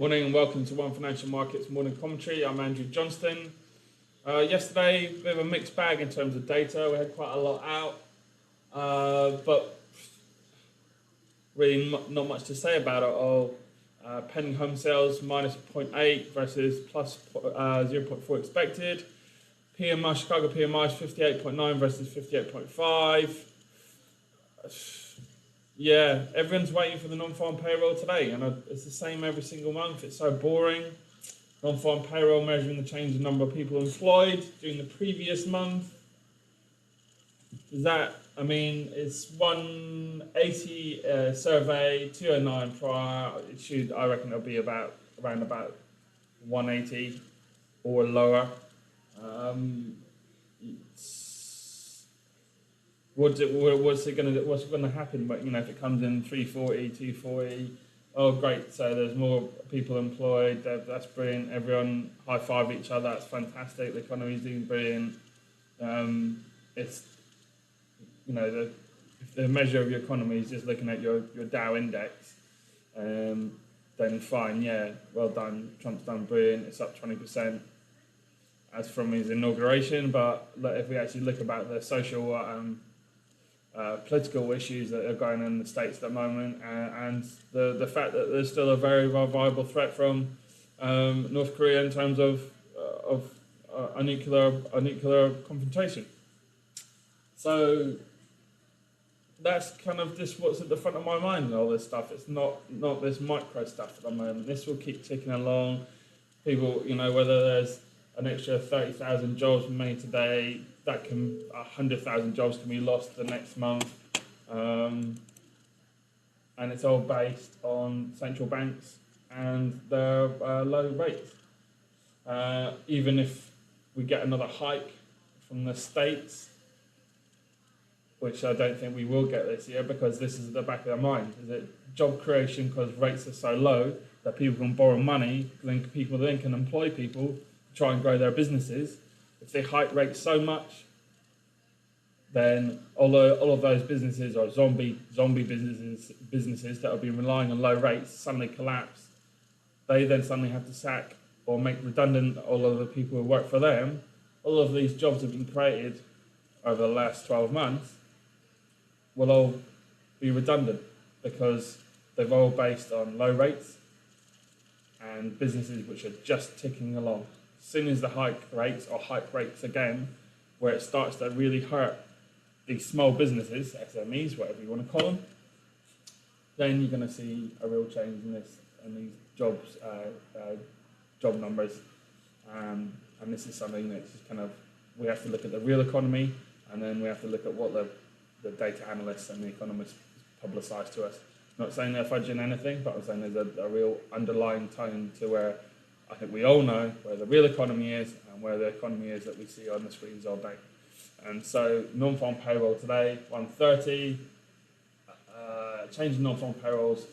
Morning and welcome to One Financial Markets Morning Commentary. I'm Andrew Johnston. Yesterday, a bit of a mixed bag in terms of data. We had quite a lot out, but really not much to say about it all. Pending home sales minus 0.8 versus plus 0.4 expected. PMI, Chicago PMI is 58.9 versus 58.5. Yeah, everyone's waiting for the non-farm payroll today, and it's the same every single month. It's so boring. Non-farm payroll measuring the change in number of people employed during the previous month. It's 180 survey, 209 prior. I reckon it'll be around about 180 or lower. What's going to happen? But if it comes in 340, 240, oh great! So there's more people employed. That's brilliant. Everyone high five each other. That's fantastic. The economy's doing brilliant. If the measure of your economy is just looking at your Dow index, then fine. Yeah, well done. Trump's done brilliant. It's up 20%. As from his inauguration, but if we actually look about the social political issues that are going on in the States at the moment, and the fact that there's still a very viable threat from North Korea in terms of a nuclear confrontation. So that's kind of just what's at the front of my mind and all this stuff. It's not this micro stuff at the moment. This will keep ticking along. People, whether there's an extra 30,000 jobs made today, 100,000 jobs can be lost the next month, and it's all based on central banks and their low rates. Even if we get another hike from the States, which I don't think we will get this year, because this is at the back of their mind, is it job creation because rates are so low that people can borrow money, then people can employ people to try and grow their businesses. If they hike rates so much, then all of those businesses are zombie businesses that have been relying on low rates suddenly collapse. They then suddenly have to sack or make redundant all of the people who work for them. All of these jobs have been created over the last 12 months will all be redundant because they're all based on low rates and businesses which are just ticking along. As soon as the hike rates again, where it starts to really hurt these small businesses, SMEs, whatever you want to call them, then you're going to see a real change in these jobs, job numbers, and this is something that's just kind of, we have to look at the real economy, and then we have to look at what the data analysts and the economists publicise to us. Not saying they're fudging anything, but I'm saying there's a real underlying tone to where I think we all know where the real economy is and where the economy is that we see on the screens all day. And so non-farm payroll today, 130, change in non-farm payrolls,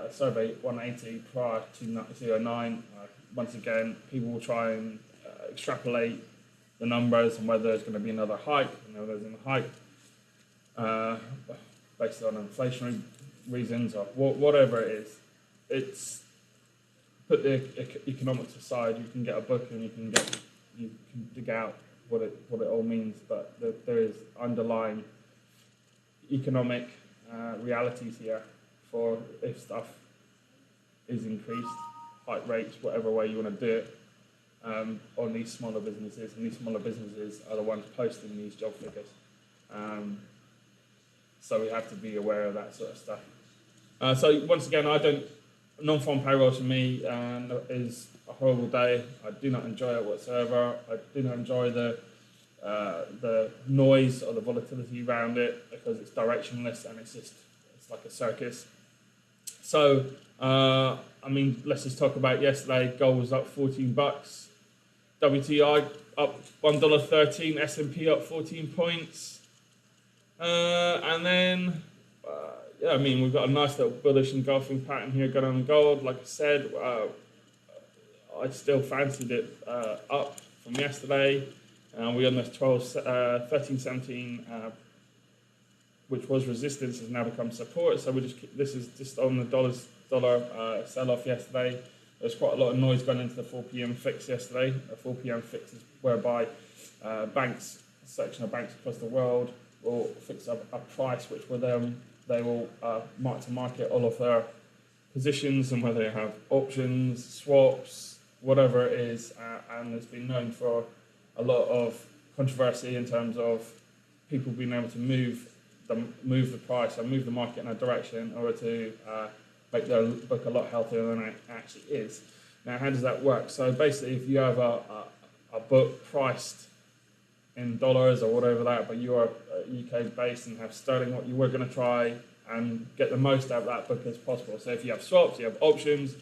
survey 180 prior to 209. Once again, people will try and extrapolate the numbers and whether there's going to be another hike, there's a hike based on inflationary reasons or whatever it is. It's put the economics aside. You can get a book and you can dig out what it all means, but there is underlying economic realities here for if stuff is increased, hike rates, whatever way you want to do it, on these smaller businesses, and these smaller businesses are the ones posting these job figures. So we have to be aware of that sort of stuff. So once again, non-farm payroll to me is a horrible day. I do not enjoy it whatsoever. I do not enjoy the noise or the volatility around it because it's directionless and it's like a circus. So let's just talk about yesterday. Gold was up $14. WTI up $1.13. S&P up 14 points. And then we've got a nice little bullish engulfing pattern here going on in gold. Like I said, I still fancied it up from yesterday. We're on this 13.17, which was resistance, has now become support. So this is just on the dollar sell-off yesterday. there's quite a lot of noise going into the 4 p.m. fix yesterday. A 4 p.m. fix is whereby banks, a section of banks across the world, will fix up a price which will they will mark to market all of their positions, and whether they have options, swaps, whatever it is, and it's been known for a lot of controversy in terms of people being able to move the price or move the market in a direction in order to make their book a lot healthier than it actually is. Now, how does that work? So basically, if you have a book priced in dollars or whatever that, but you are UK based and have sterling, what you were going to try and get the most out of that book as possible. So if you have swaps, you have options,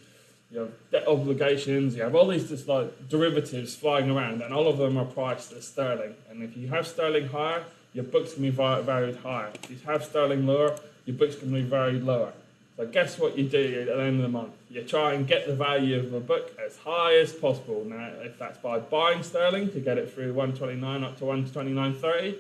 you have debt obligations, you have all these just like derivatives flying around, and all of them are priced as sterling. And if you have sterling higher, your books can be valued higher. If you have sterling lower, your books can be valued lower. So guess what you do at the end of the month? You try and get the value of a book as high as possible. Now, if that's by buying sterling to get it through 129 up to 129.30,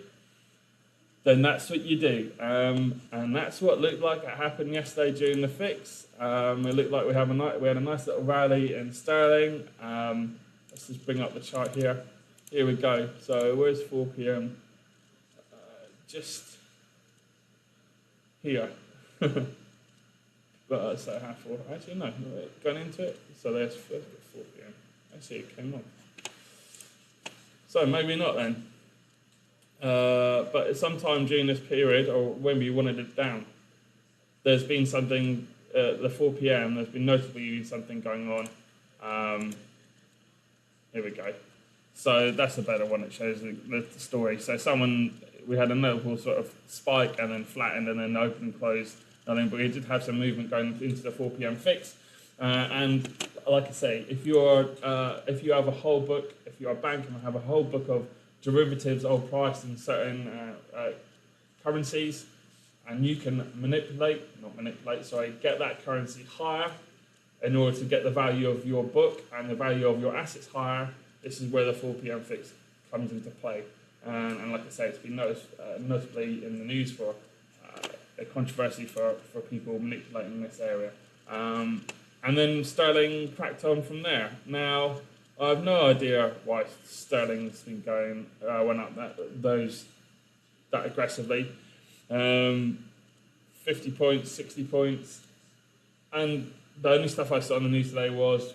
then that's what you do. And that's what looked like it happened yesterday during the fix. It looked like we had a nice little rally in sterling. Let's just bring up the chart here. Here we go. So where's 4 p.m.? Just here. But so half 4. Actually, no, going into it. So there's 4 p.m. I see it came on. So maybe not then. But sometime during this period, or when we wanted it down, there's been something, the 4 p.m., there's been notably something going on. Here we go. So that's a better one that shows the story. So we had a notable sort of spike and then flattened and then open and closed. But we did have some movement going into the 4 p.m. fix. And like I say, if you have a whole book, if you're a bank and have a whole book of derivatives all priced in certain currencies, and you can get that currency higher in order to get the value of your book and the value of your assets higher, this is where the 4 p.m. fix comes into play. And like I say, it's been notably in the news for a controversy for people manipulating this area. And then sterling cracked on from there. Now, I have no idea why sterling's been went up that aggressively. 50 points, 60 points. And the only stuff I saw on the news today was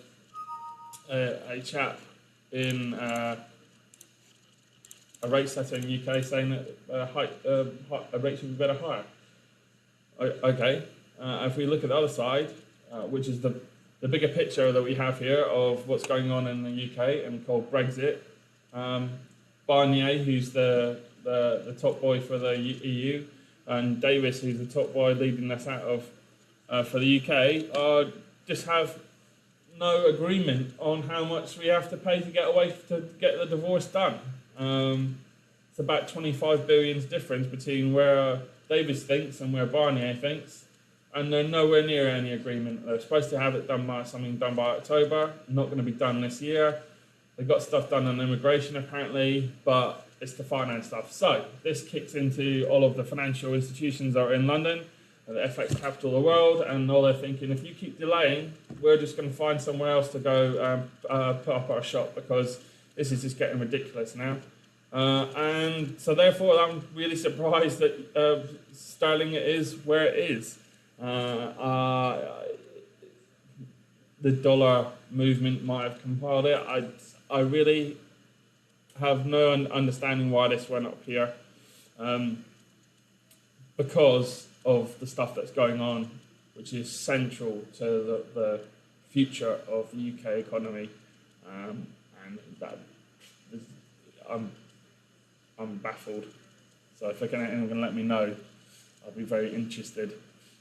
a chap in a rate setter in the UK saying that rates should be better higher. Okay, if we look at the other side, which is the bigger picture that we have here of what's going on in the UK and called Brexit, Barnier, who's the top boy for the EU, and Davis, who's the top boy leading us out of for the UK, just have no agreement on how much we have to pay to get the divorce done. It's about 25 billion's difference between where Davis thinks and where Barnier thinks, and they're nowhere near any agreement. They're supposed to have it done by October, not going to be done this year. They got stuff done on immigration apparently, but it's the finance stuff. So this kicks into all of the financial institutions that are in London, the FX capital of the world, and all they're thinking, if you keep delaying, we're just going to find somewhere else to go put up our shop, because this is just getting ridiculous now. And so therefore I'm really surprised that sterling is where it is. The dollar movement might have compiled it. I really have no understanding why this went up here, because of the stuff that's going on, which is central to the future of the UK economy, and that I'm baffled. So if anyone can let me know, I'll be very interested.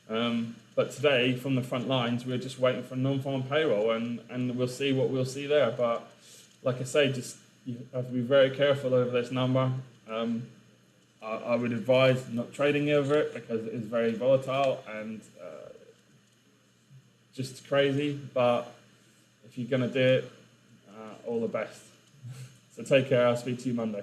But today, from the front lines, we're just waiting for non-farm payroll, and we'll see what we'll see there. But like I say, you have to be very careful over this number. I would advise not trading over it because it is very volatile and just crazy. But if you're going to do it, all the best. So take care. I'll speak to you Monday.